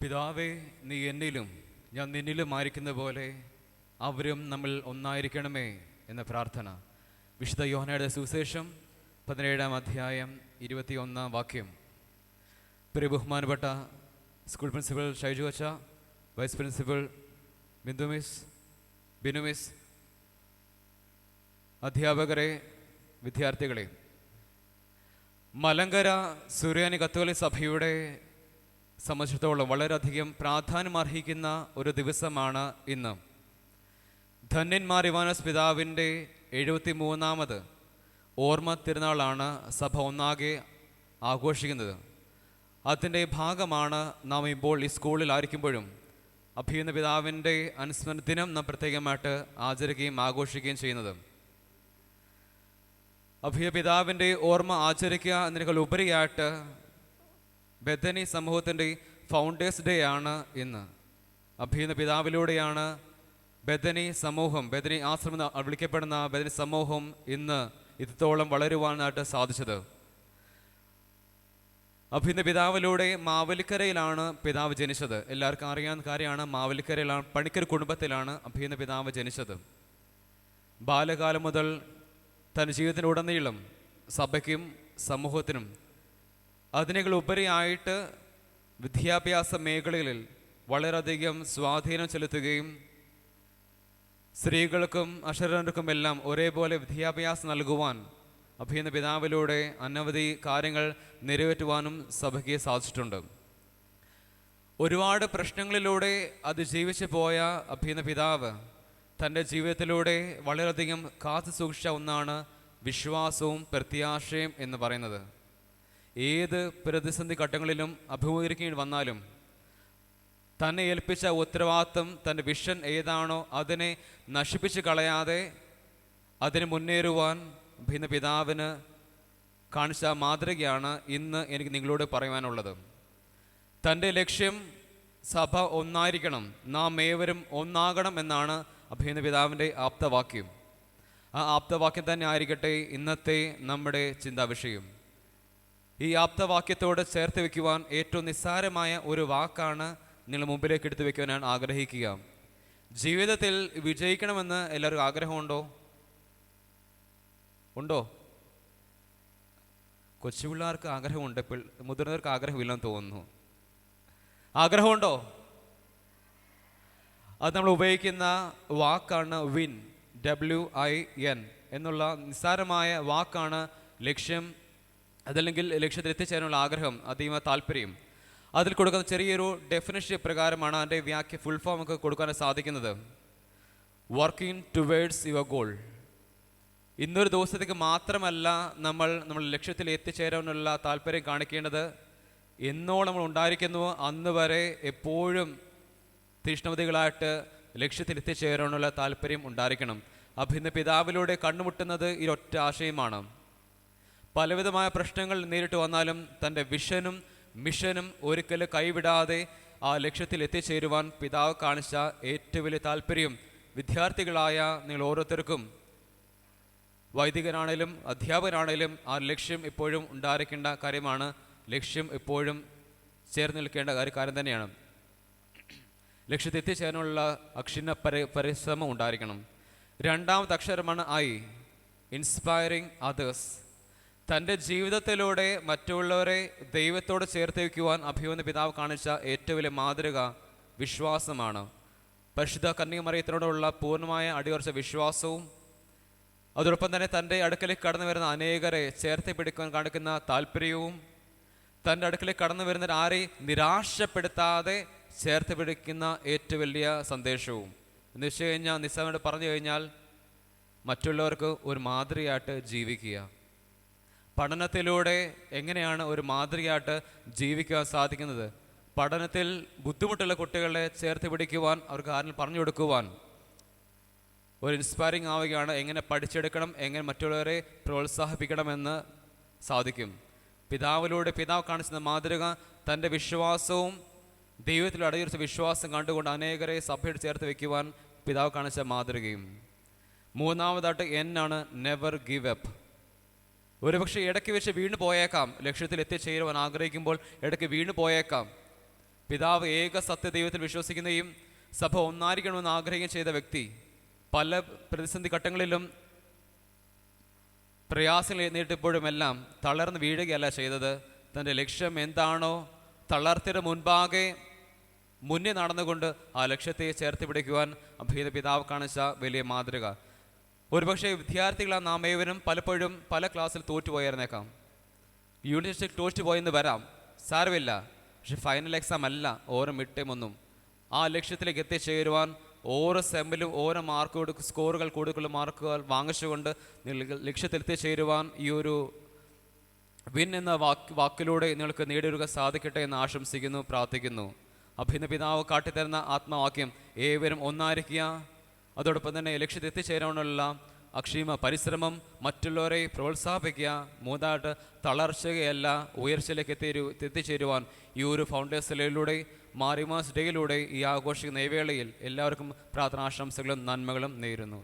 പിതാവേ, നീ എന്നിലും ഞാൻ നിന്നിലുമായിരിക്കുന്ന പോലെ അവരും നമ്മൾ ഒന്നായിരിക്കണമേ എന്ന പ്രാർത്ഥന. വിശുദ്ധ യോഹന്നയുടെ സുവിശേഷം 17-ാം അധ്യായം 21-ാം വാക്യം. ബഹുമാനപ്പെട്ട സ്കൂൾ പ്രിൻസിപ്പൽ ഷൈജു അച്ച, vice principal Bindu miss, Binu miss, അധ്യാപകരെ, വിദ്യാർത്ഥികളെ, മലങ്കര സുറിയാനി കത്തോലിക്ക സഭയുടെ സംബന്ധിച്ചിടത്തോളം വളരെയധികം പ്രാധാന്യം അർഹിക്കുന്ന ഒരു ദിവസമാണ് ഇന്ന്. ധന്യന്മാർ ഇവാനോസ് പിതാവിൻ്റെ 73-ാമത് ഓർമ്മ തിരുനാളാണ് സഭ ഒന്നാകെ ആഘോഷിക്കുന്നത്. അതിൻ്റെ ഭാഗമാണ് നാം ഇപ്പോൾ ഈ സ്കൂളിലായിരിക്കുമ്പോഴും അഭിനന്ദ പിതാവിൻ്റെ അനുസ്മരണ ദിനം നാം പ്രത്യേകമായിട്ട് ആചരിക്കുകയും ആഘോഷിക്കുകയും ചെയ്യുന്നത്. അഭിനന്ദ പിതാവിൻ്റെ ഓർമ്മ ആചരിക്കുക എന്നതിനേക്കാൾ ഉപരിയായിട്ട് ബെഥനി സമൂഹത്തിൻ്റെ ഫൗണ്ടേഴ്സ് ഡേ ആണ് ഇന്ന്. അഭിനന്ദ പിതാവിലൂടെയാണ് ബെഥനി സമൂഹം, ബെഥനി ആശ്രമം വിളിക്കപ്പെടുന്ന ബെഥനി സമൂഹം ഇന്ന് ഇത്രത്തോളം വളരുവാനായിട്ട് സാധിച്ചത്. അഭിനന്ദ പിതാവിലൂടെ മാവേലിക്കരയിലാണ് പിതാവ് ജനിച്ചത്. എല്ലാവർക്കും അറിയാവുന്ന കാര്യമാണ്. മാവേലിക്കരയിലാണ്, പണിക്കർ കുടുംബത്തിലാണ് അഭിനന്ദ പിതാവ് ജനിച്ചത്. ബാല്യകാലം മുതൽ തൻ്റെ ജീവിതത്തിനുടനീളം സഭയ്ക്കും സമൂഹത്തിനും അതിനേക്കാൾ ഉപരിയായിട്ട് വിദ്യാഭ്യാസ മേഖലകളിൽ വളരെയധികം സ്വാധീനം ചെലുത്തുകയും സ്ത്രീകൾക്കും അക്ഷരർക്കും എല്ലാം ഒരേപോലെ വിദ്യാഭ്യാസം നൽകുവാൻ അഭിനന്ദ പിതാവിലൂടെ അനവധി കാര്യങ്ങൾ നിറവേറ്റുവാനും സഭയ്ക്ക് സാധിച്ചിട്ടുണ്ട്. ഒരുപാട് പ്രശ്നങ്ങളിലൂടെ അതിജീവിച്ചു പോയ അഭിനന്ദ പിതാവ് തൻ്റെ ജീവിതത്തിലൂടെ വളരെയധികം കാത്തു സൂക്ഷിച്ച ഒന്നാണ് വിശ്വാസവും പ്രത്യാശയും എന്ന് പറയുന്നത്. ഏത് പ്രതിസന്ധി ഘട്ടങ്ങളിലും അഭിമുഖീകരിക്കേണ്ടി വന്നാലും തന്നെ ഏൽപ്പിച്ച ഉത്തരവാദിത്വം, തൻ്റെ വിഷൻ ഏതാണോ അതിനെ നശിപ്പിച്ച് കളയാതെ അതിന് മുന്നേറുവാൻ ഭിന്ന പിതാവിന് കാണിച്ച മാതൃകയാണ് ഇന്ന് എനിക്ക് നിങ്ങളോട് പറയുവാനുള്ളത്. തൻ്റെ ലക്ഷ്യം സഭ ഒന്നായിരിക്കണം, നാം ഏവരും ഒന്നാകണം എന്നാണ് അഭിനന്ദ പിതാവിൻ്റെ ആപ്തവാക്യം. ആ ആപ്തവാക്യം തന്നെ ആയിരിക്കട്ടെ ഇന്നത്തെ നമ്മുടെ ചിന്താവിഷയം. ഈ ആപ്തവാക്യത്തോട് ചേർത്ത് വയ്ക്കുവാൻ ഏറ്റവും നിസ്സാരമായ ഒരു വാക്കാണ് നിങ്ങൾ മുമ്പിലേക്ക് എടുത്തു വയ്ക്കുവാൻ ഞാൻ ആഗ്രഹിക്കുക. ജീവിതത്തിൽ വിജയിക്കണമെന്ന് എല്ലാവർക്കും ആഗ്രഹമുണ്ടോ? ഉണ്ടോ? കൊച്ചുപിള്ളേർക്ക് ആഗ്രഹമുണ്ട്, മുതിർന്നവർക്ക് ആഗ്രഹമില്ലെന്ന് തോന്നുന്നു. ആഗ്രഹമുണ്ടോ? അത് നമ്മൾ ഉപയോഗിക്കുന്ന വാക്കാണ് വിൻ, WIN എന്നുള്ള നിസ്സാരമായ വാക്കാണ് ലക്ഷ്യം, അതല്ലെങ്കിൽ ലക്ഷ്യത്തിൽ എത്തിച്ചേരാനുള്ള ആഗ്രഹം, അതീവ താല്പര്യം. അതിൽ കൊടുക്കുന്ന ചെറിയൊരു ഡെഫിനിഷൻ പ്രകാരമാണ് അതിൻ്റെ ഫുൾ ഫോം ഒക്കെ കൊടുക്കാൻ സാധിക്കുന്നത്. Working towards your goal. ഇന്നൊരു ദിവസത്തേക്ക് മാത്രമല്ല നമ്മൾ ലക്ഷ്യത്തിൽ എത്തിച്ചേരാനുള്ള താല്പര്യം കാണിക്കേണ്ടത്. എന്നോ നമ്മൾ ഉണ്ടായിരിക്കുന്നുവോ അന്ന് വരെ എപ്പോഴും തീഷ്ണമതികളായിട്ട് ലക്ഷ്യത്തിൽ എത്തിച്ചേരാനുള്ള താല്പര്യം ഉണ്ടായിരിക്കണം. അഭിനന്ദ പിതാവിലൂടെ കണ്ടുമുട്ടുന്നത് ഈ ഒറ്റ ആശയമാണ്. പലവിധമായ പ്രശ്നങ്ങൾ നേരിട്ട് വന്നാലും തൻ്റെ വിഷനും മിഷനും ഒരിക്കലും കൈവിടാതെ ആ ലക്ഷ്യത്തിൽ എത്തിച്ചേരുവാൻ പിതാവ് കാണിച്ച ഏറ്റവും വലിയ താല്പര്യം വിദ്യാർത്ഥികളായ നിങ്ങൾ ഓരോരുത്തർക്കും, വൈദികനാണേലും അധ്യാപകനാണേലും ആ ലക്ഷ്യം എപ്പോഴും ഉണ്ടായിരിക്കേണ്ട കാര്യമാണ്. ലക്ഷ്യം എപ്പോഴും ചേർന്ന് നിൽക്കേണ്ട കാര്യം തന്നെയാണ്. ലക്ഷ്യത്തിൽ എത്തിച്ചേരാനുള്ള അക്ഷീണ പരിശ്രമം ഉണ്ടായിരിക്കണം. രണ്ടാമത്തെ അക്ഷരമാണ് I, ഇൻസ്പയറിങ് അതേഴ്സ്. തൻ്റെ ജീവിതത്തിലൂടെ മറ്റുള്ളവരെ ദൈവത്തോട് ചേർത്ത് വയ്ക്കുവാൻ അഭിനന്ദ പിതാവ് കാണിച്ച ഏറ്റവും വലിയ മാതൃക വിശ്വാസമാണ്. പരിശുദ്ധ കന്യകമറിയത്തിനോടുള്ള പൂർണ്ണമായ അടിയുറച്ച വിശ്വാസവും അതോടൊപ്പം തന്നെ തൻ്റെ അടുക്കലേക്ക് കടന്നു വരുന്ന അനേകരെ ചേർത്ത് പിടിക്കാൻ കാണിക്കുന്ന താല്പര്യവും, തൻ്റെ അടുക്കലേക്ക് കടന്നു വരുന്ന ആരെയും നിരാശപ്പെടുത്താതെ ചേർത്ത് പിടിക്കുന്ന ഏറ്റവും വലിയ സന്ദേശവും എന്ന് വെച്ച് കഴിഞ്ഞാൽ, നിസ്സാരമായിട്ട് പറഞ്ഞു കഴിഞ്ഞാൽ മറ്റുള്ളവർക്ക് ഒരു മാതൃകയായിട്ട് ജീവിക്കുക. പഠനത്തിലൂടെ എങ്ങനെയാണ് ഒരു മാതൃകയായിട്ട് ജീവിക്കാൻ സാധിക്കുന്നത്? പഠനത്തിൽ ബുദ്ധിമുട്ടുള്ള കുട്ടികളെ ചേർത്ത് പിടിക്കുവാൻ, അവർക്ക് ആരും പറഞ്ഞു കൊടുക്കുവാൻ ഒരു ഇൻസ്പയറിംഗ് ആവുകയാണ്. എങ്ങനെ പഠിച്ചെടുക്കണം, എങ്ങനെ മറ്റുള്ളവരെ പ്രോത്സാഹിപ്പിക്കണമെന്ന് സാധിക്കും. പിതാവ് കാണിക്കുന്ന മാതൃക തൻ്റെ വിശ്വാസവും ദൈവത്തിൽ അടിയുറച്ച വിശ്വാസം കണ്ടുകൊണ്ട് അനേകരെ സഭയോട് ചേർത്ത് വയ്ക്കുവാൻ പിതാവ് കാണിച്ച മാതൃകയും. മൂന്നാമതായിട്ട് N ആണ്, നെവർ ഗിവ് അപ്പ്. ഒരുപക്ഷെ ഇടയ്ക്ക് വെച്ച് വീണു പോയേക്കാം, ലക്ഷ്യത്തിൽ എത്തിച്ചേരുവാൻ ആഗ്രഹിക്കുമ്പോൾ ഇടയ്ക്ക് വീണു പോയേക്കാം. പിതാവ് ഏക സത്യദൈവത്തിൽ വിശ്വസിക്കുകയും സഭ ഒന്നായിരിക്കണമെന്ന് ആഗ്രഹിക്കുകയും ചെയ്ത വ്യക്തി പല പ്രതിസന്ധി ഘട്ടങ്ങളിലും പ്രയാസങ്ങൾ നേരിട്ടപ്പോഴുമെല്ലാം തളർന്ന് വീഴുകയല്ല ചെയ്തത്. തൻ്റെ ലക്ഷ്യം എന്താണോ തളർത്തിയുടെ മുൻപാകെ മുന്നേ നടന്നുകൊണ്ട് ആ ലക്ഷ്യത്തെ ചേർത്ത് പിടിക്കുവാൻ അഭിഹിത പിതാവ് കാണിച്ച വലിയ മാതൃക. ഒരുപക്ഷെ വിദ്യാർത്ഥികളാണ് നാം ഏവരും പലപ്പോഴും പല ക്ലാസ്സിൽ തോറ്റുപോയിരുന്നേക്കാം, യൂണിറ്റ് ടെസ്റ്റിൽ തോറ്റുപോയെന്ന് വരാം, സാരമില്ല. പക്ഷെ ഫൈനൽ എക്സാം അല്ല ഓരോ മിഡ് ടൈം ഒന്നും. ആ ലക്ഷ്യത്തിലേക്ക് എത്തിച്ചേരുവാൻ ഓരോ സെമ്മിലും ഓരോ മാർക്ക് സ്കോറുകൾ കൂടുതൽ മാർക്കുകൾ വാങ്ങിച്ചുകൊണ്ട് ലക്ഷ്യത്തിൽ എത്തിച്ചേരുവാൻ ഈ ഒരു വിൻ എന്ന വാക്കിലൂടെ നിങ്ങൾക്ക് നേടിയെടുക്കാൻ സാധിക്കട്ടെ എന്ന് ആശംസിക്കുന്നു, പ്രാർത്ഥിക്കുന്നു. അഭിനന്ദ പിതാവ് കാട്ടിത്തരുന്ന ആത്മവാക്യം ഏവരും ഒന്നായിരിക്കുക, അതോടൊപ്പം തന്നെ ലക്ഷ്യത്തിൽ എത്തിച്ചേരാനുള്ള അക്ഷീമ പരിശ്രമം, മറ്റുള്ളവരെ പ്രോത്സാഹിപ്പിക്കുക, മൂന്നായിട്ട് തളർച്ചയല്ല ഉയർച്ചയിലേക്ക് എത്തിച്ചേരുവാൻ ഈ ഒരു ഫൗണ്ടേഴ്സിലൂടെ മാരിമാസ് ഡേയിലൂടെ ഈ ആഘോഷിക്കുന്ന വേളയിൽ എല്ലാവർക്കും പ്രാർത്ഥനാശംസകളും നന്മകളും നേരുന്നു.